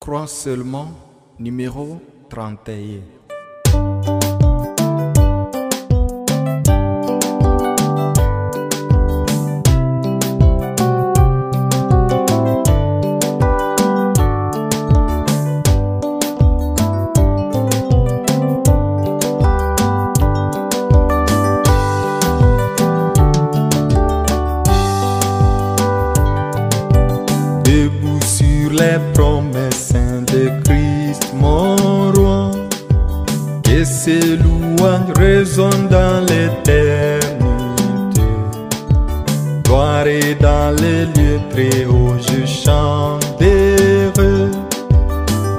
Crois seulement, numéro 31. Debout sur les promesses de Christ mon roi, que ses louanges résonnent dans l'éternité. Gloire et dans les lieux très hauts je chanterai.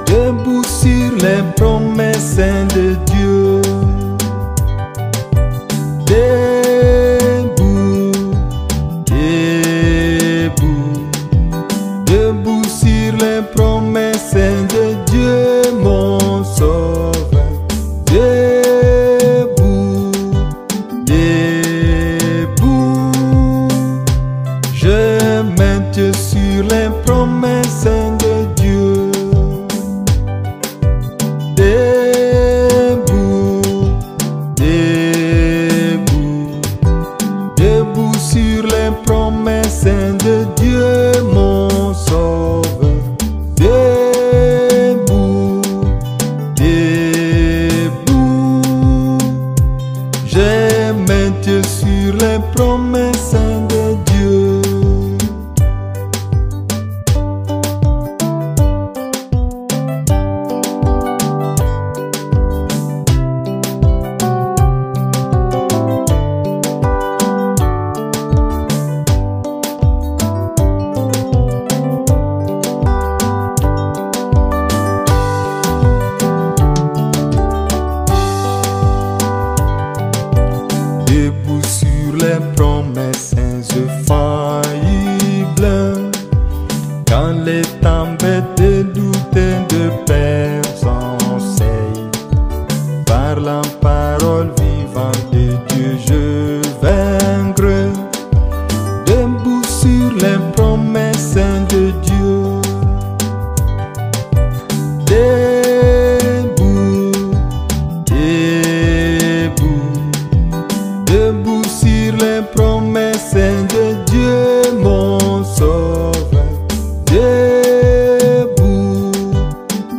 Debout sur les promesses de Dieu. Debout sur les promesses de Dieu mon sauveur. Debout, debout, je maintiens sur les promesses de Dieu. Debout, debout, debout sur les promesses de Dieu mon sauveur. Debout, debout, je maintiens sur les promesses de Dieu. Debout sur les promesses infaillibles, quand les tempêtes de doute et de peur s'enseignent, par la parole vivante de Dieu je vaincrai. Debout sur les promesses de Dieu. Debout, debout, debout sur les promesses de Dieu mon sauveur. Debout,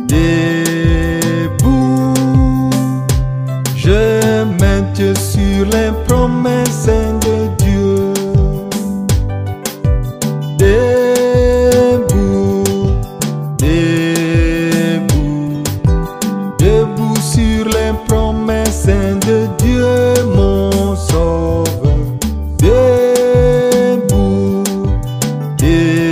debout, je maintiens sur les promesses de Dieu. Debout, debout, debout sur les promesses de Dieu mon sauveur. Debout, debout,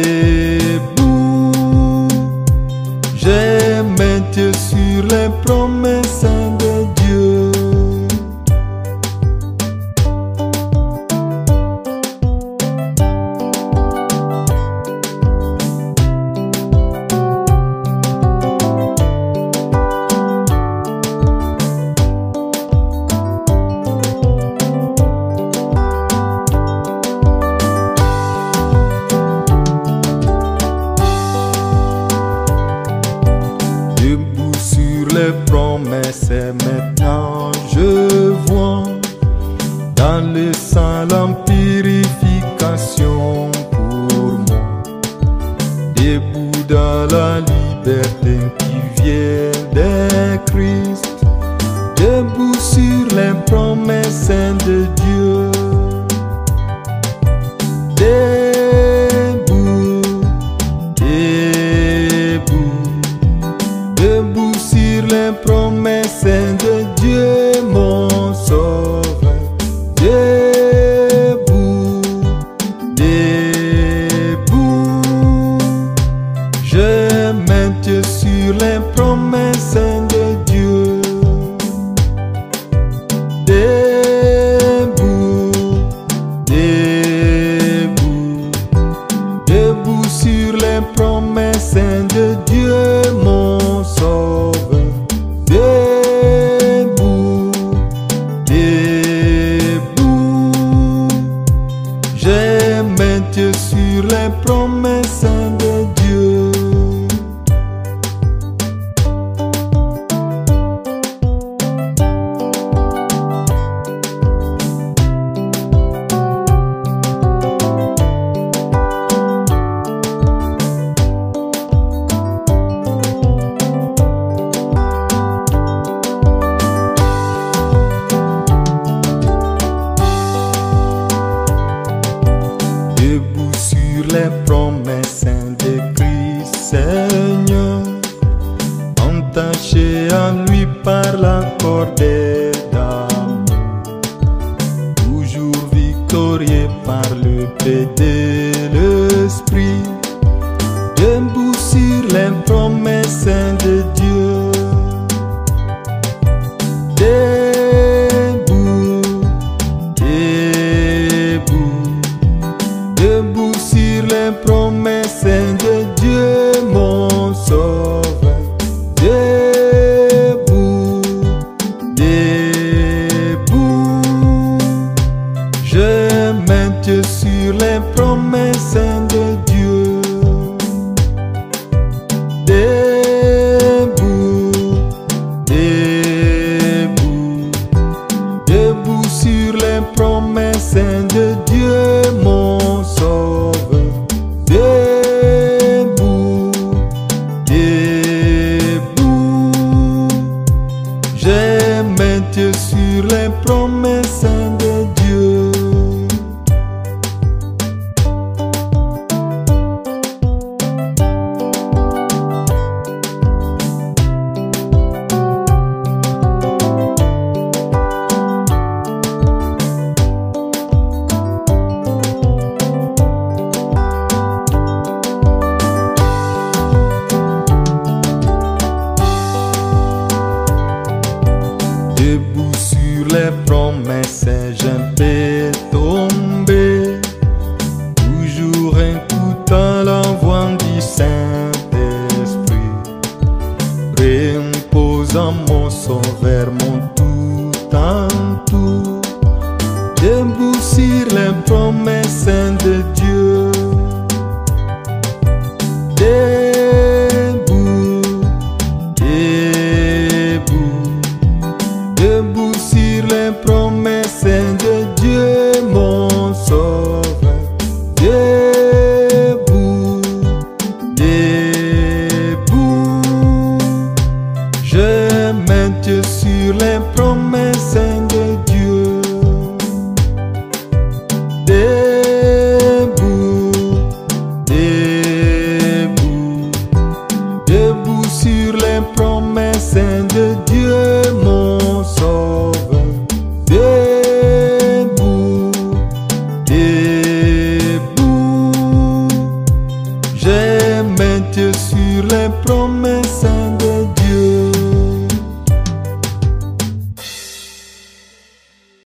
je maintiens sur les promesses de Dieu. Debout sur les promesses, maintenant je vois dans le sang la purification pour moi. Debout dans la liberté qui vient de Christ. Debout sur les promesses de Dieu. Debout, debout, debout sur les promesses de Dieu mon sauveur. Debout, debout, je maintiens sur les promesses de Dieu. Debout, debout, debout sur les promesses de Dieu mon sauveur. Debout, debout, je maintiens sur les promesses de Dieu. attachés à lui par la corde d'amour, toujours victorieux par le paix de l'esprit, debout sur les promesses de Dieu. Debout, debout, debout sur les promesses de Dieu, mon sauveur. Debout, debout, je maintiens sur les promesses de Dieu. Debout, debout, debout sur les promesses de Dieu, mon sauveur. Debout, debout, je maintiens sur les promesses de Dieu. Debout sur les promesses, j'en peux tomber, toujours écoutant la voix du Saint-Esprit, réimposant mon sauveur, mon tout en tout. Debout sur les promesses de Dieu. Debout, debout, debout sur les promesses de Dieu, mon sauveur. Debout, debout, je maintiens sur les promesses de Dieu. Debout, debout, debout sur les promesses